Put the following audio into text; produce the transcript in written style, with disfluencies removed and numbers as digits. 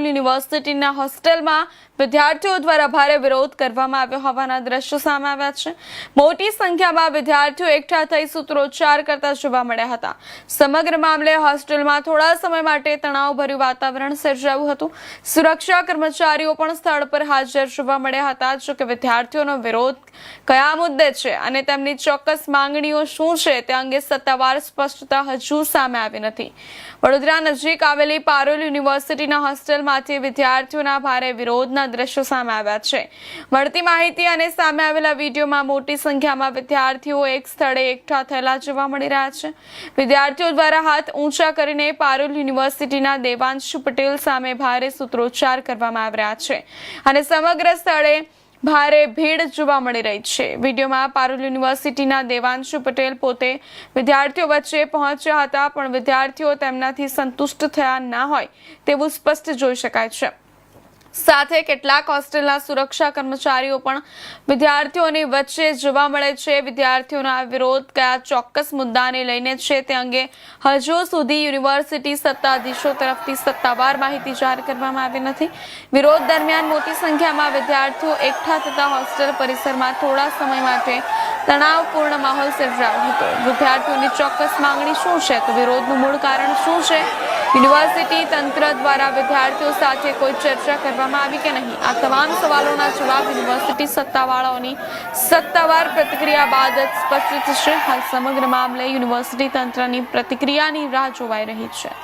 યુનિવર્સિટીના હોસ્ટેલમાં વિદ્યાર્થીઓ દ્વારા ભારે વિરોધ કરવામાં આવ્યો હોવાના દ્રશ્યો સામે આવ્યા છે। મોટી સંખ્યામાં વિદ્યાર્થીઓ એકઠા થઈ સૂત્રોચ્ચાર કરતા જોવા મળ્યા હતા। સમગ્ર મામલે હોસ્ટેલમાં થોડા સમય માટે તણાવભર્યું વાતાવરણ સર્જાયું હતું। સુરક્ષા કર્મચારીઓ પણ સ્થળ પર હાજર જોવા મળ્યા હતા। જો કે વિદ્યાર્થીઓનો વિરોધ કયા મુદ્દે છે અને તેમની ચોક્કસ માંગણીઓ શું છે તે અંગે સત્તાવાર સ્પષ્ટતા હજુ સામે આવી નથી। વડોદરા નજીક આવેલી પારુલ યુનિવર્સિટીના હોસ્ટેલમાંથી વિદ્યાર્થીઓના ભારે વિરોધના દ્રશ્યો સામે આવ્યા છે। મળતી માહિતી અને સામે આવેલા વિડીયોમાં મોટી સંખ્યામાં વિદ્યાર્થીઓ એક સ્થળે એકઠા થયેલા જોવા મળી રહ્યા છે। વિદ્યાર્થીઓ દ્વારા હાથ ઊંચા કરીને પારુલ યુનિવર્સિટીના દેવાંશુ પટેલ સામે ભારે સૂત્રોચ્ચાર કરવામાં આવી રહ્યા છે અને સમગ્ર સ્થળે ભારે ભીડ જોવા મળી રહી છે। વિડીયોમાં પારુલ યુનિવર્સિટીના દેવાંશુ પટેલ પોતે વિદ્યાર્થીઓ વચ્ચે પહોંચ્યા હતા, પણ વિદ્યાર્થીઓ તેમનાથી સંતુષ્ટ થયા ના હોય તેવું સ્પષ્ટ જોઈ શકાય છે। સાથે કેટલાક હોસ્ટેલના સુરક્ષા કર્મચારીઓ પણ વિદ્યાર્થીઓની વચ્ચે જોવા મળે છે। વિદ્યાર્થીઓના વિરોધ કયા ચોક્કસ મુદ્દાને લઈને છે તે અંગે હજુ સુધી યુનિવર્સિટી સત્તાધીશો તરફથી સત્તાવાર માહિતી જાહેર કરવામાં આવી નથી। વિરોધ દરમિયાન મોટી સંખ્યામાં વિદ્યાર્થીઓ એકઠા થતા હોસ્ટેલ પરિસરમાં થોડા સમય માટે તણાવપૂર્ણ માહોલ સર્જાયો હતો। વિદ્યાર્થીઓની ચોક્કસ માંગણી શું છે તો વિરોધનું મૂળ કારણ શું છે, યુનિવર્સિટી તંત્ર દ્વારા વિદ્યાર્થીઓ સાથે કોઈ ચર્ચા કરવામાં આવી કે નહીં, આ તમામ સવાલોના જવાબ યુનિવર્સિટી સત્તાવાળાઓની સત્તાવાર પ્રતિક્રિયા બાદ જ સ્પષ્ટ થશે। હાલ સમગ્ર મામલે યુનિવર્સિટી તંત્રની પ્રતિક્રિયાની રાહ જોવાઈ રહી છે।